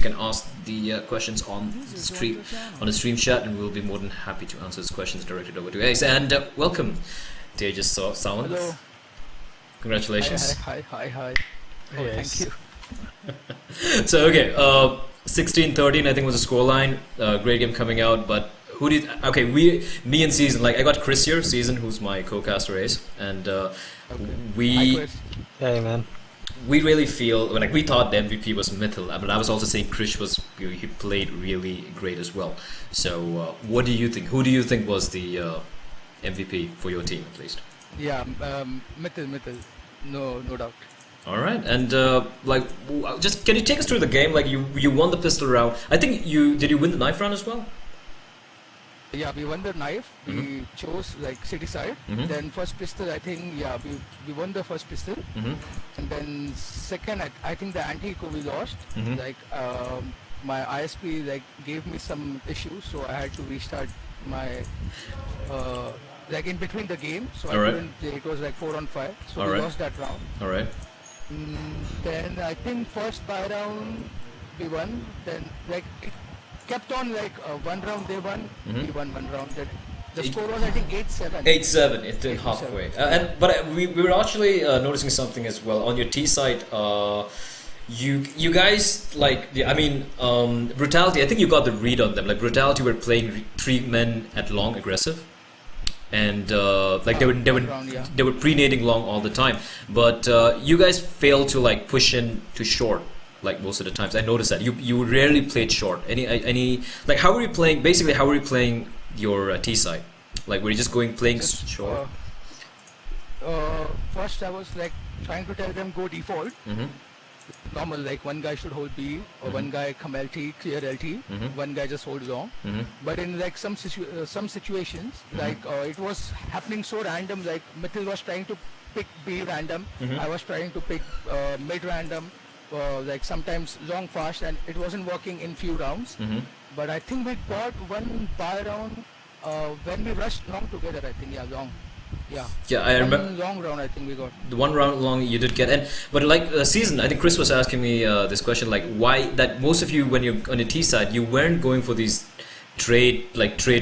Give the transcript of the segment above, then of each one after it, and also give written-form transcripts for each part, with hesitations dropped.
can ask the questions on the stream chat, and we'll be more than happy to answer those questions directed over to you guys. And welcome, Tejas Sawant. Hello. Congratulations. Hi. Oh, Thank you. So okay, 16-13 I think was the scoreline. Great game coming out, but who did? Okay, me and Season, like I got Chris here, Season, who's my co-caster ace, and Hi, we Chris. Hey man. we really feel like we thought the MVP was Mithil, but I was also saying Krish he played really great as well. So what do you think? Who do you think was the MVP for your team at least? Yeah, Mithil. No doubt. All right, and just can you take us through the game? Like you won the pistol round. I think did you win the knife round as well? Yeah, we won the knife. We chose like city side. Then first pistol, I think we won the first pistol. And then second, I think the anti-eco we lost. Like my ISP like gave me some issues, so I had to restart my like in between the game. So I couldn't play. It was like 4-on-5. So we lost that round. All right. Then I think first buy round we won. Then like it kept on like one round they won, we won one round. Then the score was I think 8-7. 8-7. It's in halfway. But we were actually noticing something as well on your T side. You guys Brutality. I think you got the read on them. Like Brutality were playing 3 men at long aggressive. And they were pre-nading long all the time, but you guys failed to like push in to short like most of the times. I noticed that you rarely played short. Any like how were you playing? Basically, how were you playing your T side? Like were you just playing short? First, I was like trying to tell them go default. Normal, like one guy should hold B, or one guy come LT, clear LT, one guy just hold long. But in like some situations, like it was happening so random, like Mithil was trying to pick B random, I was trying to pick mid random, like sometimes long fast, and it wasn't working in few rounds. But I think we got one buy round when we rushed long together, I think, long. Yeah, I remember. Long round, I think we got. The one round long you did get, but like Season, I think Chris was asking me this question, like why that most of you when you're on the T side, you weren't going for these trade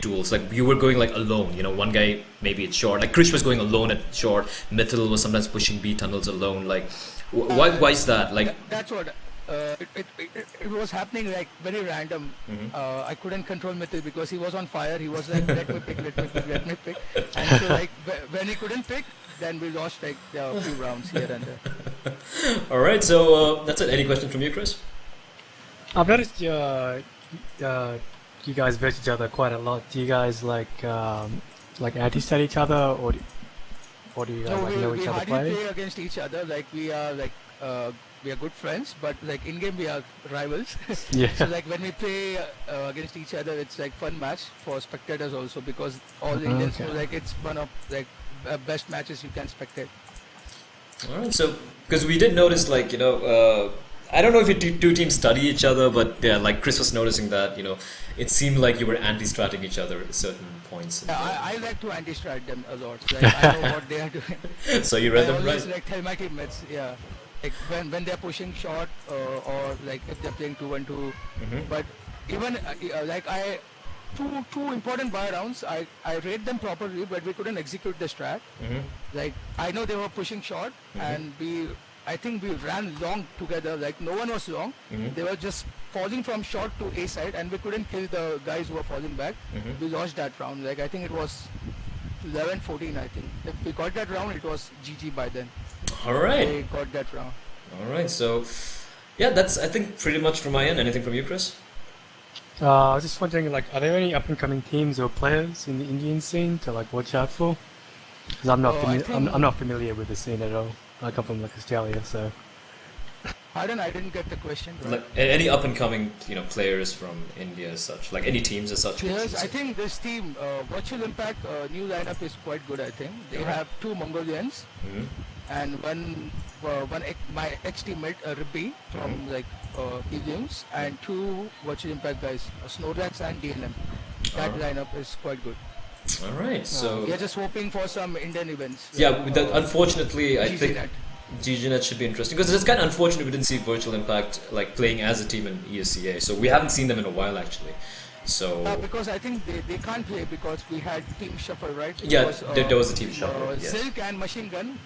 tools, like you were going like alone. You know, one guy maybe it's short. Like Chris was going alone at short. Mithil was sometimes pushing B tunnels alone. Like why is that? Like that's what. It was happening like very random. I couldn't control Mithil because he was on fire. He was like, let me pick. And so like when he couldn't pick, then we lost like a few rounds here and there. All right, so that's it. Any questions from you, Chris? I've noticed you guys verse each other quite a lot. Do you guys like anti-stat each other, or do you guys know each other play? We hardly play against each other. Like we are good friends, but like in game we are rivals. So like when we play against each other, it's like fun match for spectators also, because all the Indians know like it's one of like best matches you can spectate. All right, so because we did notice like I don't know if you two teams study each other, but yeah, like Chris was noticing that it seemed like you were anti-stratting each other at certain points. Yeah, I like to anti-strat them a lot. Like I know what they are doing. So you read them right? I always like tell my teammates, like when they're pushing short or like if they're playing 2-1-2. But even like two important buy rounds, I read them properly, but we couldn't execute the strat. Like I know they were pushing short, and I think we ran long together. Like no one was long. They were just falling from short to A side, and we couldn't kill the guys who were falling back. We lost that round. Like I think it was 11-14. I think if we got that round, it was GG by then. All right. We got that round. All right. So yeah, that's I think pretty much from my end. Anything from you, Chris? I was just wondering, like, are there any up-and-coming teams or players in the Indian scene to like watch out for? Because I'm not familiar with the scene at all. I come from like Australia, so. I didn't get the question. Right? Like any up-and-coming players from India as such, like any teams as such. Yes, I think this team, Virtual Impact, new lineup is quite good. I think they have 2 Mongolians and my ex-teammate Ribby from like Heliums, and 2 Virtual Impact guys, Snorlax and DLM. That lineup is quite good. All right, so we are just hoping for some Indian events. Yeah, unfortunately, I think GGNet should be interesting because it's kind of unfortunate we didn't see Virtual Impact like playing as a team in ESEA. So we haven't seen them in a while actually. So because I think they can't play because we had team shuffle, right? yeah, Because, there was a team shuffle. Yeah. Silk and Machine Gun,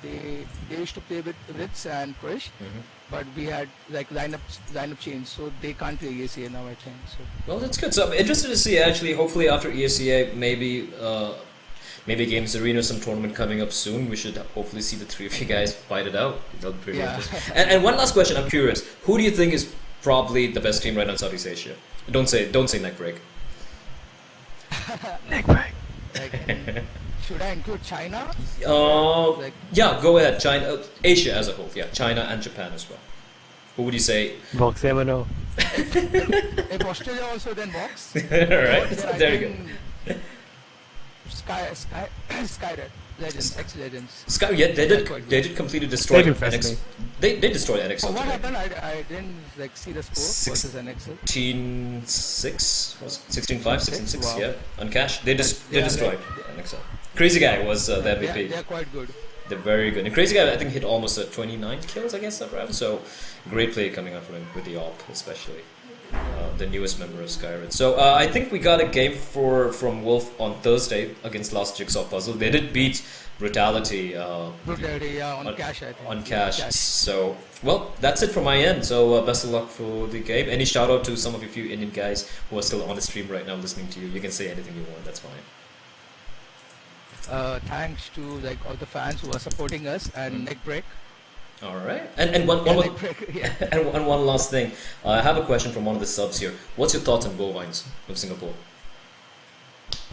they used to play with Ritz and Krish, but we had like lineup change, so they can't play ESEA now, I think. So. Well, that's good. So I'm interested to see actually. Hopefully after ESEA, maybe Games Arena, some tournament coming up soon. We should hopefully see the three of you guys fight it out. That'll be pretty interesting. And one last question. I'm curious. Who do you think is probably the best team right now in Southeast Asia? Don't say neckbreak. Neckbreak. Like, should I include China? Yeah, go ahead. China, Asia as a whole. Yeah, China and Japan as well. Who would you say? Box Emino. If Australia also, then Box. Alright, there you go. Skyred Legends, ex-Legends. Sky, yeah, they did completely destroy NX. They destroyed NXL. Oh, what today. happened? I didn't like see the score versus NXL. 16-6, 16-5, 16-6, Wow. yeah, on cash. They destroyed NXL. Crazy Guy was the MVP. They're quite good. They're very good. And Crazy Guy, I think, hit almost 29 kills, I guess, that round. So, great play coming out from him with the AWP, especially. The newest member of Skyrim. So, I think we got a game from Wolf on Thursday against Last Jigsaw Puzzle. They did beat Brutality. Brutality, on cash, I think. On cash. So, well, that's it from my end. So, best of luck for the game. Any shout out to some of you few Indian guys who are still on the stream right now listening to you? You can say anything you want, that's fine. Thanks to like all the fans who are supporting us and Neckbreak. All right, and one and one last thing. I have a question from one of the subs here. What's your thoughts on bovines from Singapore?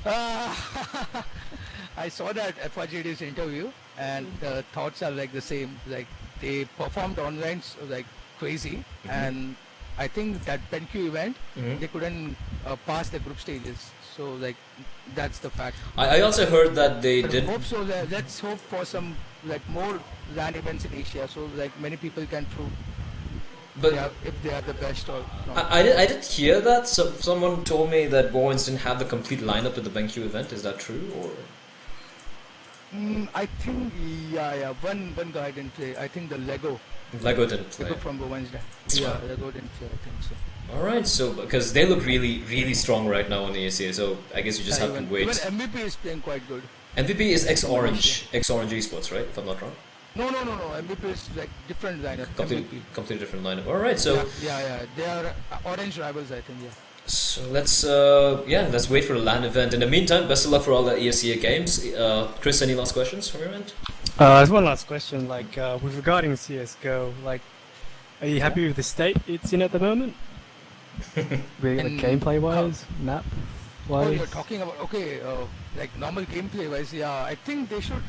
I saw that FRGD's interview, and the thoughts are like the same. Like they performed online like crazy, and I think that BenQ event they couldn't pass the group stages. So like that's the fact. I also heard that they did. Hope so. Let's hope for some like more LAN events in Asia, so like many people can prove. But if they are the best or not. I did hear that. So someone told me that Bovines didn't have the complete lineup at the BenQ event. Is that true or? I think one guy didn't play. I think the Lego didn't play. Lego from Bovines. Yeah, Lego didn't play. I think so. All right, so because they look really strong right now on the ACA, so I guess you just have to wait. Even MVP is playing quite good. MVP is ex-Orange esports, right? If I'm not wrong. No. MVP is like different lineup. Completely different lineup. All right, so yeah, they are Orange rivals, I think. Yeah. So let's wait for a LAN event. In the meantime, best of luck for all the ESEA games. Chris, any last questions from your end? There's one last question. Like with regarding CS:GO, like, are you happy with the state it's in at the moment? Like gameplay wise, map wise. Oh, you're talking about like normal gameplay wise. Yeah, I think they should.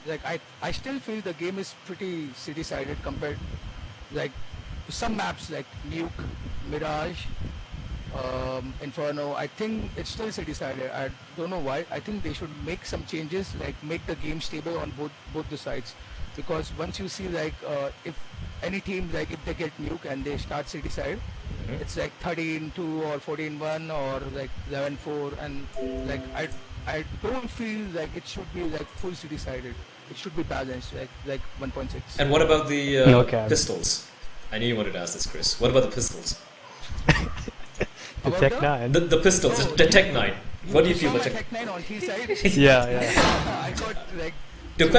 Like I still feel the game is pretty city-sided compared, like some maps like Nuke, Mirage, Inferno. I think it's still city-sided. I don't know why. I think they should make some changes, like make the game stable on both the sides, because once you see like if any team like if they get Nuke and they start city-side. It's like 13-2 or 14-1 or like 11-4, and like I don't feel like it should be like full city-sided. It should be balanced, like 1.6. And what about the pistols? I knew you wanted to ask this, Chris. What about the pistols? The Tech 9. The pistols, the Tech 9. What do you feel about Tech 9 on T side? Yeah. I got like the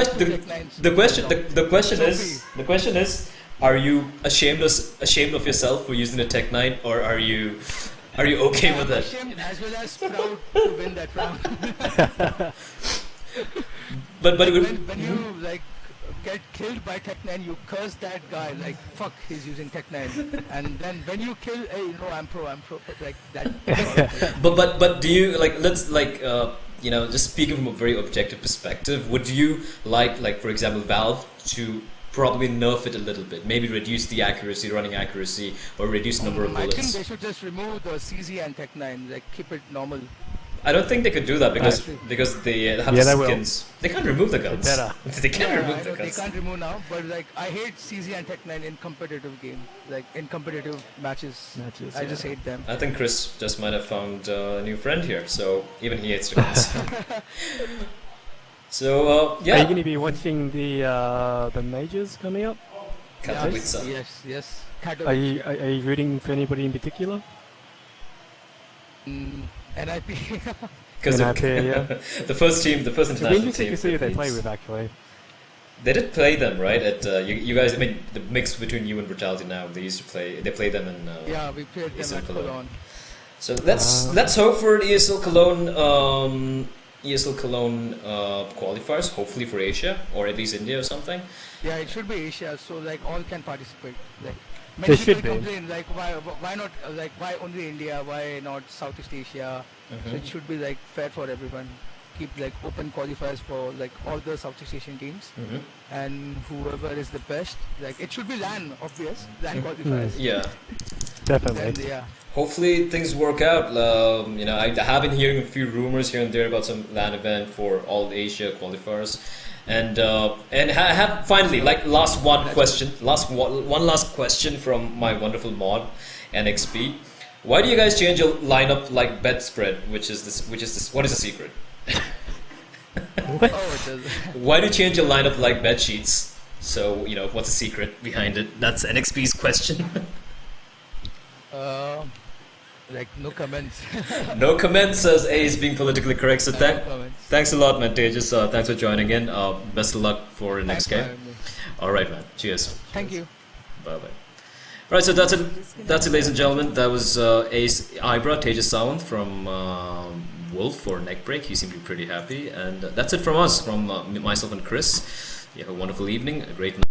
question is. Are you ashamed of yourself for using a Tech 9, or are you okay with it? Ashamed as well as proud to win that round. but when you like get killed by Tech 9, you curse that guy like fuck, he's using Tech 9, and then when you kill, hey, I'm pro, like that. but do you like just speaking from a very objective perspective, would you like for example Valve to probably nerf it a little bit, maybe reduce the running accuracy, or reduce number of bullets? I think they should just remove the CZ and Tech 9, like keep it normal. I don't think they could do that because they have the skins. They can't remove the guns. They can't remove the guns. They can't remove now, but like I hate CZ and Tech 9 in competitive game, like in competitive matches. I just hate them. I think Chris just might have found a new friend here, so even he hates the guns. So Are you yeah, going to be watching the majors coming up? Katowice. Yes. Are Katowice. you rooting for anybody in particular? NIP. Because NIP, yeah. the first It'd be international interesting team. to see who they play Philippines. with, actually. They did play them, right? At you guys. I mean, the mix between you and Brutality now. They used to play. They played them in. Yeah, we played them ESL at Cologne. Cologne. So let's hope for ESL Cologne. ESL Cologne qualifiers. Hopefully for Asia or at least India or something. Yeah, it should be Asia, so like all can participate. Like They many should people be. complain like why not like why only India, why not Southeast Asia? So it should be like fair for everyone. Keep like open qualifiers for like all the Southeast Asian teams, and whoever is the best, like it should be LAN, obvious LAN qualifiers. Yeah. Definitely. Then yeah, Hopefully things work out. I have been hearing a few rumors here and there about some LAN event for all Asia qualifiers, and I have finally like last one last question from my wonderful mod, NXP. Why do you guys change your lineup like bedspread? What is the secret? oh, it does. Why do you change your lineup like bed sheets? So what's the secret behind it? That's NXP's question. Like no comments. No comments, says A is being politically correct. So No comments. thanks a lot, man. Tejas. Thanks for joining in. Best of luck for the next Thanks game. for having me. All right, man. Cheers. Thank you. Bye bye. Right, so that's it. That's it, ladies and gentlemen. That was Ace Ibra, Tejas Sawant from Wolf for neck break. He seemed to be pretty happy, and that's it from us, from myself and Chris. You have a wonderful evening, a great night.